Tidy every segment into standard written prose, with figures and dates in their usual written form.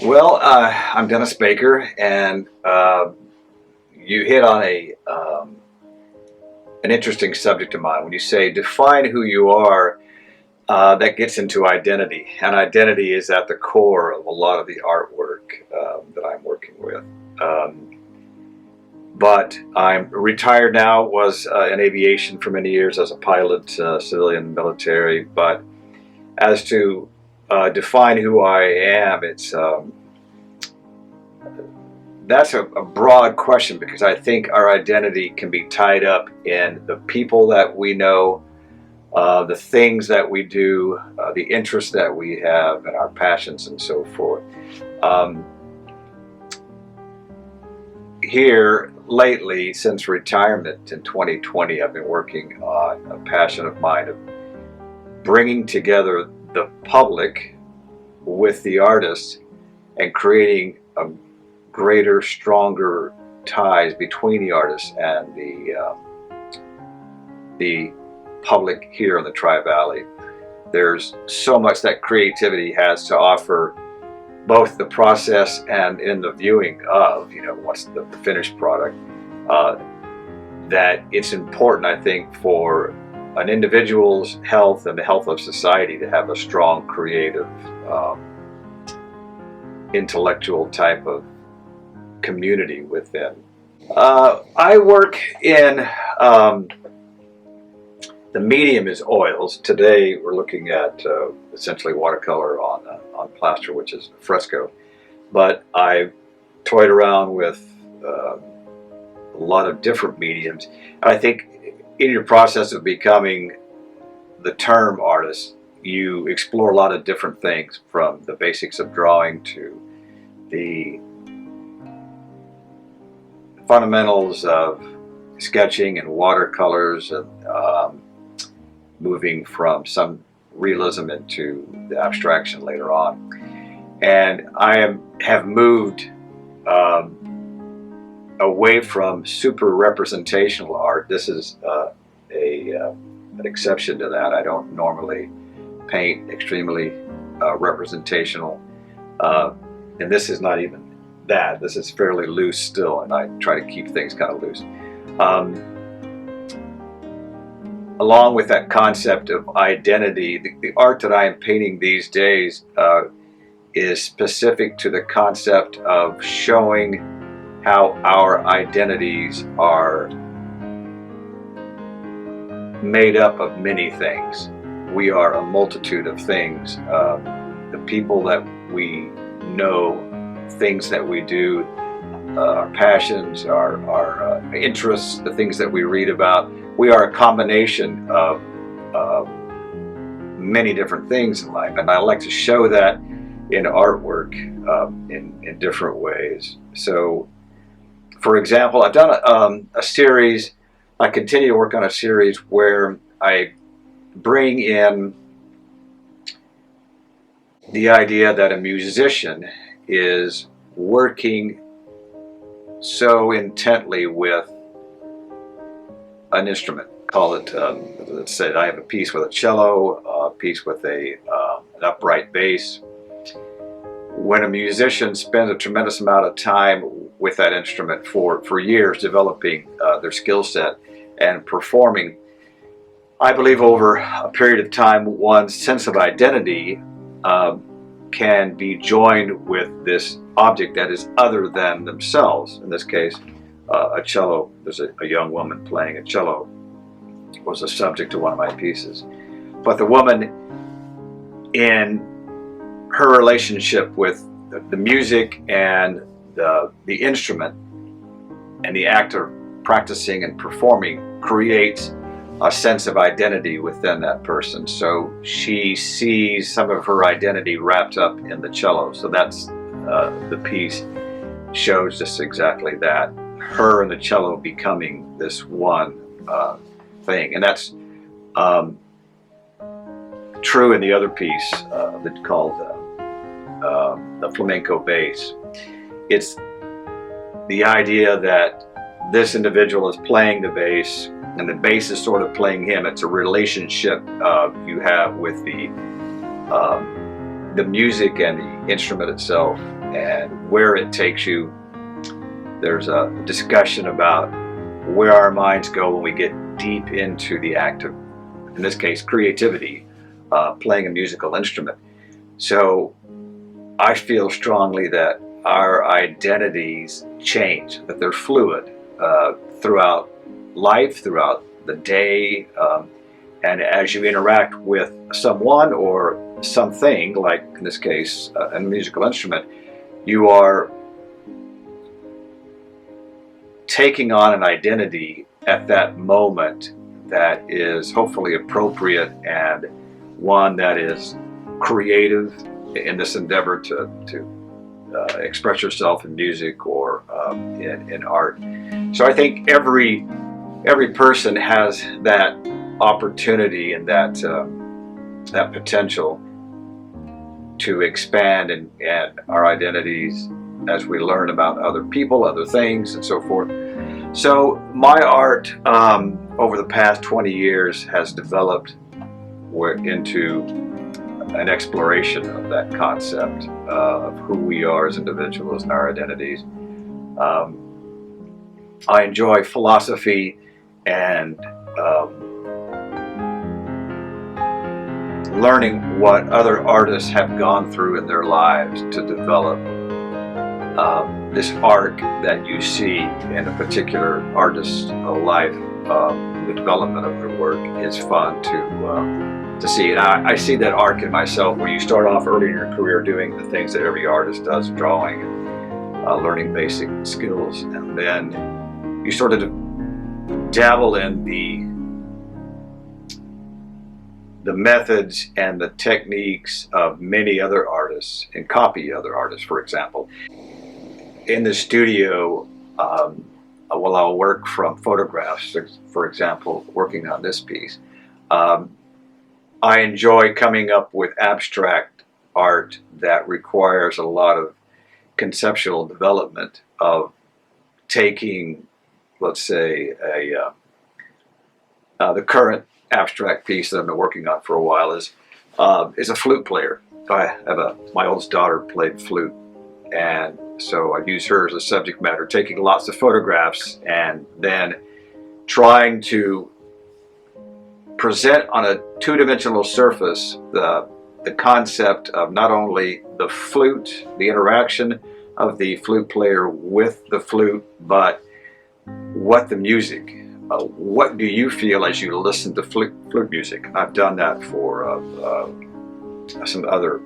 Well, I'm Dennis Baker, and you hit on an interesting subject of mine. When you say define who you are, that gets into identity, and identity is at the core of a lot of the artwork that I'm working with. But I'm retired now, was in aviation for many years as a pilot, civilian, military. But as to define who I am, that's a broad question, because I think our identity can be tied up in the people that we know, the things that we do, the interests that we have, and our passions and so forth. Here lately, since retirement in 2020, I've been working on a passion of mine of bringing together the public with the artists and creating a greater, stronger ties between the artists and the public here in the Tri-Valley. There's so much that creativity has to offer, both the process and in the viewing of, what's the finished product, that it's important, I think, for an individual's health and the health of society to have a strong, creative, intellectual type of community within. I work in, the medium is oils. Today we're looking at essentially watercolor on plaster, which is fresco. But I've toyed around with a lot of different mediums. And I think in your process of becoming the term artist, you explore a lot of different things, from the basics of drawing to the fundamentals of sketching and watercolors, and moving from some realism into the abstraction later on. And I have moved away from super representational art. This is an exception to that. I don't normally paint extremely representational, and this is not even that. This is fairly loose still, and I try to keep things kind of loose. Along with that concept of identity, the art that I am painting these days is specific to the concept of showing how our identities are made up of many things. We are a multitude of things. The people that we know, things that we do, our passions, our interests, the things that we read about. We are a combination of many different things in life, and I like to show that in artwork in different ways. So, for example, I've done a series. I continue to work on a series where I bring in the idea that a musician is working so intently with an instrument. Call it, let's say I have a piece with a cello, a piece with an upright bass. When a musician spends a tremendous amount of time with that instrument for years, developing their skill set and performing, I believe over a period of time, one's sense of identity can be joined with this object that is other than themselves. In this case, a cello. There's a young woman playing a cello was a subject to one of my pieces. But the woman, in her relationship with the music and the instrument and the act of practicing and performing, creates a sense of identity within that person. So she sees some of her identity wrapped up in the cello. So that's the piece shows just exactly that. Her and the cello becoming this one thing. And that's true in the other piece that's called the flamenco bass. It's the idea that this individual is playing the bass and the bass is sort of playing him. It's a relationship you have with the music and the instrument itself. and where it takes you. There's a discussion about where our minds go when we get deep into the act of, in this case, creativity, playing a musical instrument. So I feel strongly that our identities change, that they're fluid throughout life, throughout the day, and as you interact with someone or something, like in this case a musical instrument, you are taking on an identity at that moment that is hopefully appropriate and one that is creative in this endeavor to express yourself in music or in art. So I think every person has that opportunity and that potential to expand and our identities as we learn about other people, other things, and so forth. So my art over the past 20 years has developed into an exploration of that concept of who we are as individuals and our identities. I enjoy philosophy and learning what other artists have gone through in their lives to develop this arc that you see in a particular artist's life. The development of their work is fun to see. And I see that arc in myself, where you start off early in your career doing the things that every artist does, drawing and learning basic skills, and then you sort of dabble in the methods and the techniques of many other artists and copy other artists. For example, in the studio, I'll work from photographs. For example, working on this piece, I enjoy coming up with abstract art that requires a lot of conceptual development of taking, let's say, the current abstract piece that I've been working on for a while is a flute player. I have my oldest daughter played flute, and so I use her as a subject matter, taking lots of photographs and then trying to present on a two-dimensional surface the concept of not only the flute, the interaction of the flute player with the flute, but what the music, what do you feel as you listen to flute music? I've done that for some other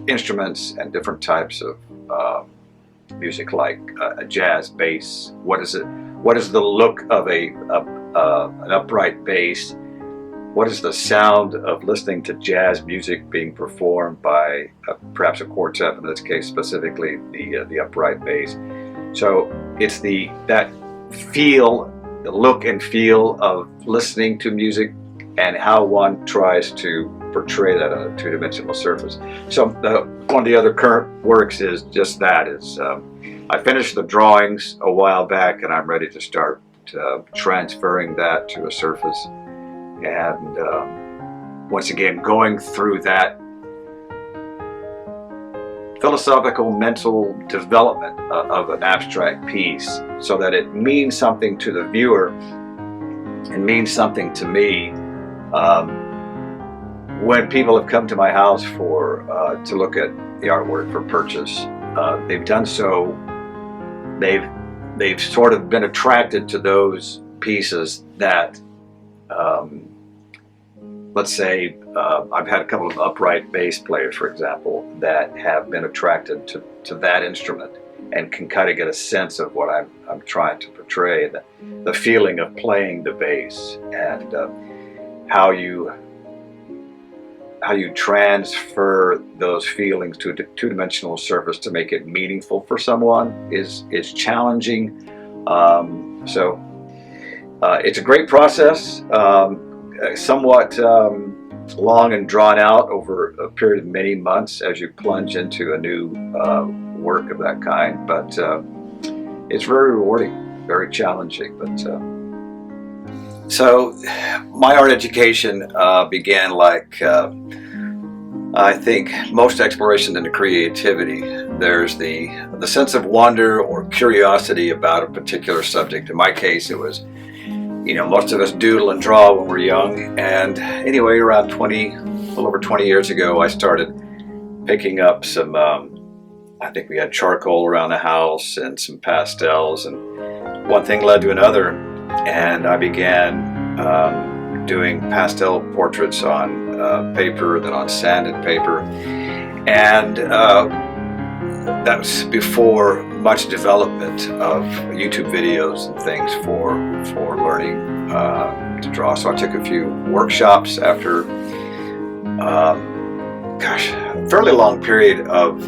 instruments and different types of music, like a jazz bass. What is it? What is the look of an upright bass? What is the sound of listening to jazz music being performed by perhaps a quartet, in this case specifically the upright bass? So it's that feel, the look and feel of listening to music, and how one tries to portray that on a two-dimensional surface. So one of the other current works is just that. I finished the drawings a while back, and I'm ready to start transferring that to a surface. And once again, going through that philosophical mental development of an abstract piece, so that it means something to the viewer and means something to me. When people have come to my house to look at the artwork for purchase, they've done so. They've sort of been attracted to those pieces that, let's say, I've had a couple of upright bass players, for example, that have been attracted to that instrument and can kind of get a sense of what I'm trying to portray, the feeling of playing the bass, and how you transfer those feelings to a two-dimensional surface to make it meaningful for someone is challenging. So it's a great process, somewhat long and drawn out over a period of many months as you plunge into a new work of that kind. But it's very rewarding, very challenging. But so my art education began like I think most exploration into creativity, there's the sense of wonder or curiosity about a particular subject. In my case, it was, most of us doodle and draw when we're young. And anyway, around 20, a little over 20 years ago, I started picking up some, I think we had charcoal around the house and some pastels, and one thing led to another. And I began doing pastel portraits on paper, then on sanded paper, and that was before much development of YouTube videos and things for learning to draw. So I took a few workshops after, a fairly long period of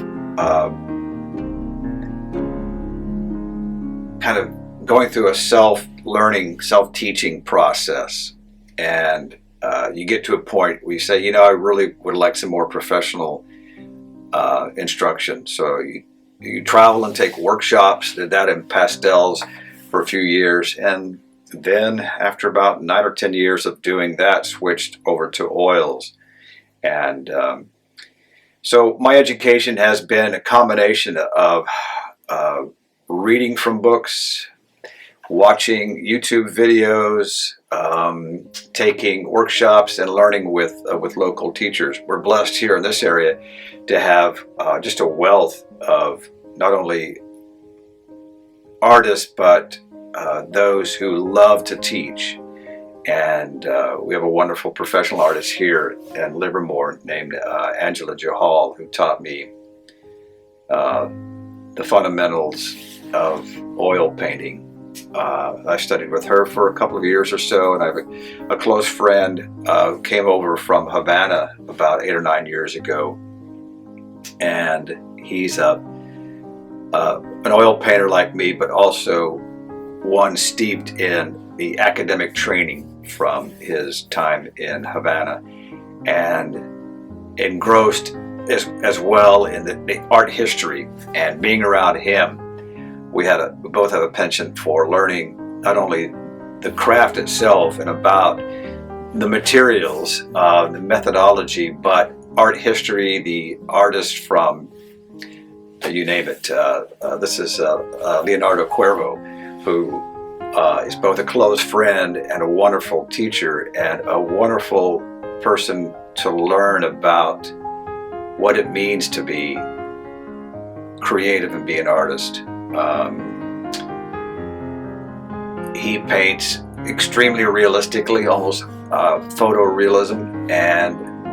kind of going through a self-learning, self-teaching process. And you get to a point where you say, I really would like some more professional instruction. So you travel and take workshops, did that in pastels for a few years. And then after about 9 or 10 years of doing that, switched over to oils. And so my education has been a combination of reading from books, watching YouTube videos, taking workshops, and learning with local teachers. We're blessed here in this area to have just a wealth of not only artists, but those who love to teach. And we have a wonderful professional artist here in Livermore named Angela Johal, who taught me the fundamentals of oil painting. I studied with her for a couple of years or so, and I have a close friend who came over from Havana about 8 or 9 years ago, and he's an oil painter like me, but also one steeped in the academic training from his time in Havana, and engrossed as well in the art history. And being around him, we both have a penchant for learning not only the craft itself and about the materials, the methodology, but art history, the artists from, you name it. This is Leonardo Cuervo, who is both a close friend and a wonderful teacher and a wonderful person to learn about what it means to be creative and be an artist. He paints extremely realistically, almost photorealism,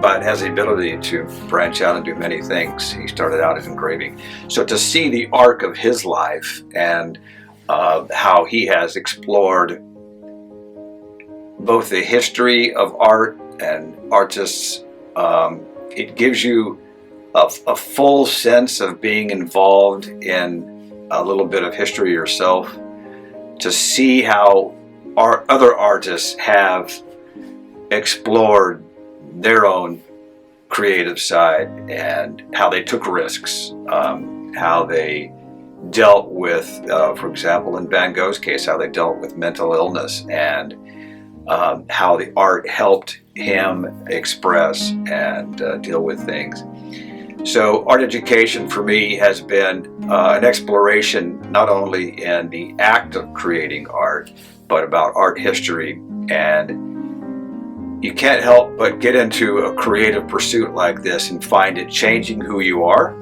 but has the ability to branch out and do many things. He started out as engraving. So to see the arc of his life and how he has explored both the history of art and artists, it gives you a full sense of being involved in a little bit of history yourself, to see how our other artists have explored their own creative side and how they took risks, how they dealt with, for example, in Van Gogh's case, how they dealt with mental illness, and how the art helped him express and deal with things. So art education for me has been an exploration not only in the act of creating art, but about art history. And you can't help but get into a creative pursuit like this and find it changing who you are,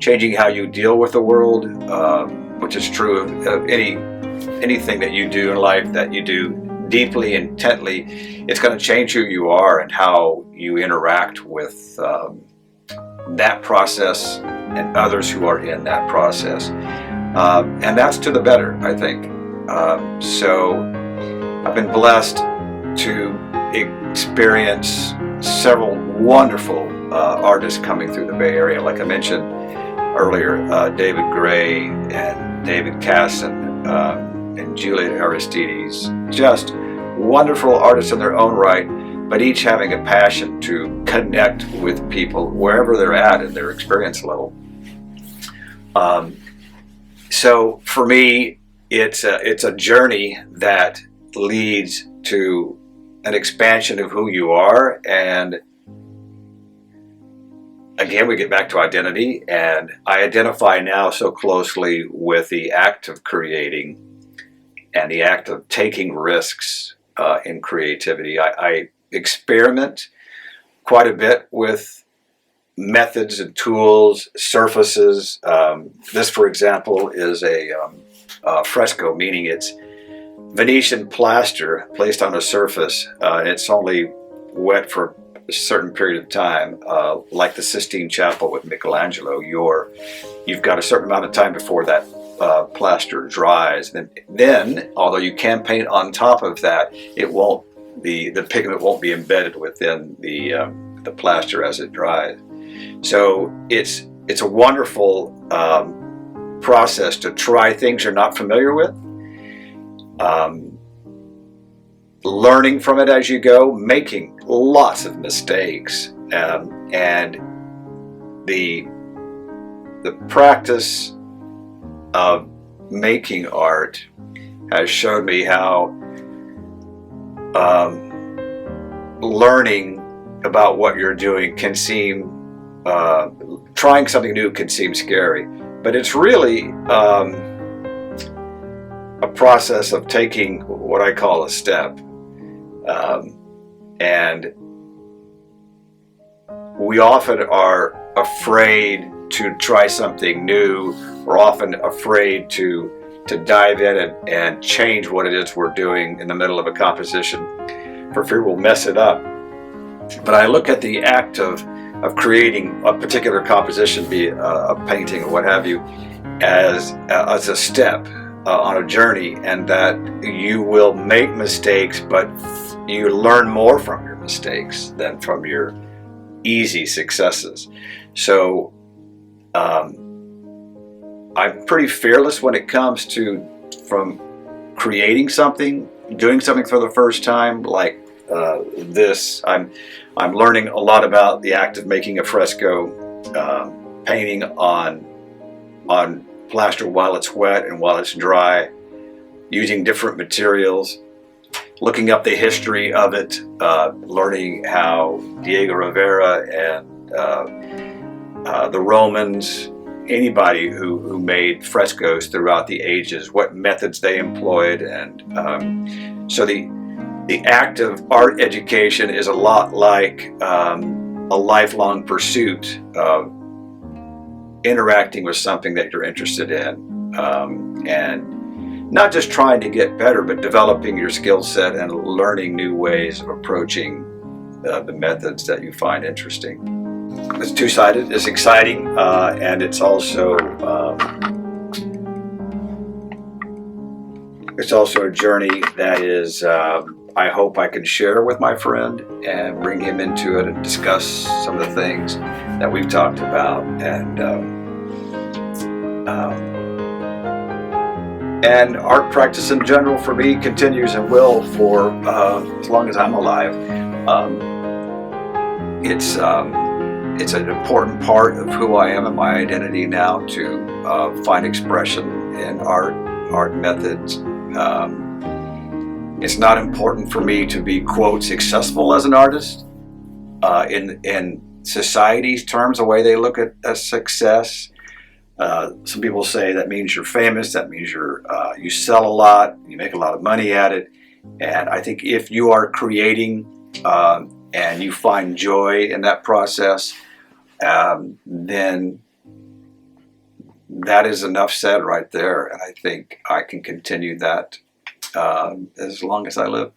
changing how you deal with the world, which is true of anything that you do in life, that you do deeply, intently. It's going to change who you are and how you interact with that process and others who are in that process. And that's to the better, I think. So I've been blessed to experience several wonderful artists coming through the Bay Area. Like I mentioned earlier, David Gray and David Casson and Juliet Aristides, just wonderful artists in their own right, but each having a passion to connect with people wherever they're at in their experience level. So for me, it's a journey that leads to an expansion of who you are and again, we get back to identity, and I identify now so closely with the act of creating and the act of taking risks in creativity. I experiment quite a bit with methods and tools, surfaces. This, for example, is a fresco, meaning it's Venetian plaster placed on a surface, and it's only wet for a certain period of time, like the Sistine Chapel with Michelangelo. You've got a certain amount of time before that plaster dries. Then, although you can paint on top of that, it won't. The pigment won't be embedded within the plaster as it dries. So it's a wonderful process to try things you're not familiar with. Learning from it as you go, making lots of mistakes, and the practice of making art has showed me how learning about what you're doing can seem, trying something new can seem scary, but it's really a process of taking what I call a step. And we often are afraid to try something new. We're often afraid to dive in and change what it is we're doing in the middle of a composition for fear we'll mess it up. But I look at the act of creating a particular composition, be it a painting or what have you, as a step on a journey, and that you will make mistakes, but you learn more from your mistakes than from your easy successes. So I'm pretty fearless when it comes to from creating something, doing something for the first time, like this. I'm learning a lot about the act of making a fresco, painting on plaster while it's wet and while it's dry, using different materials, looking up the history of it, learning how Diego Rivera and the Romans, anybody who made frescoes throughout the ages, what methods they employed. And so the act of art education is a lot like a lifelong pursuit of interacting with something that you're interested in, and not just trying to get better, but developing your skill set and learning new ways of approaching the methods that you find interesting. It's two-sided. It's exciting, and it's also a journey that is, I hope I can share with my friend and bring him into it and discuss some of the things that we've talked about. And art practice in general for me continues and will for as long as I'm alive. It's an important part of who I am and my identity now to find expression in art methods. It's not important for me to be, quote, successful as an artist in society's terms, the way they look at success. Some people say that means you're famous, that means you sell a lot, you make a lot of money at it. And I think if you are creating and you find joy in that process, then that is enough said right there. And I think I can continue that as long as I live.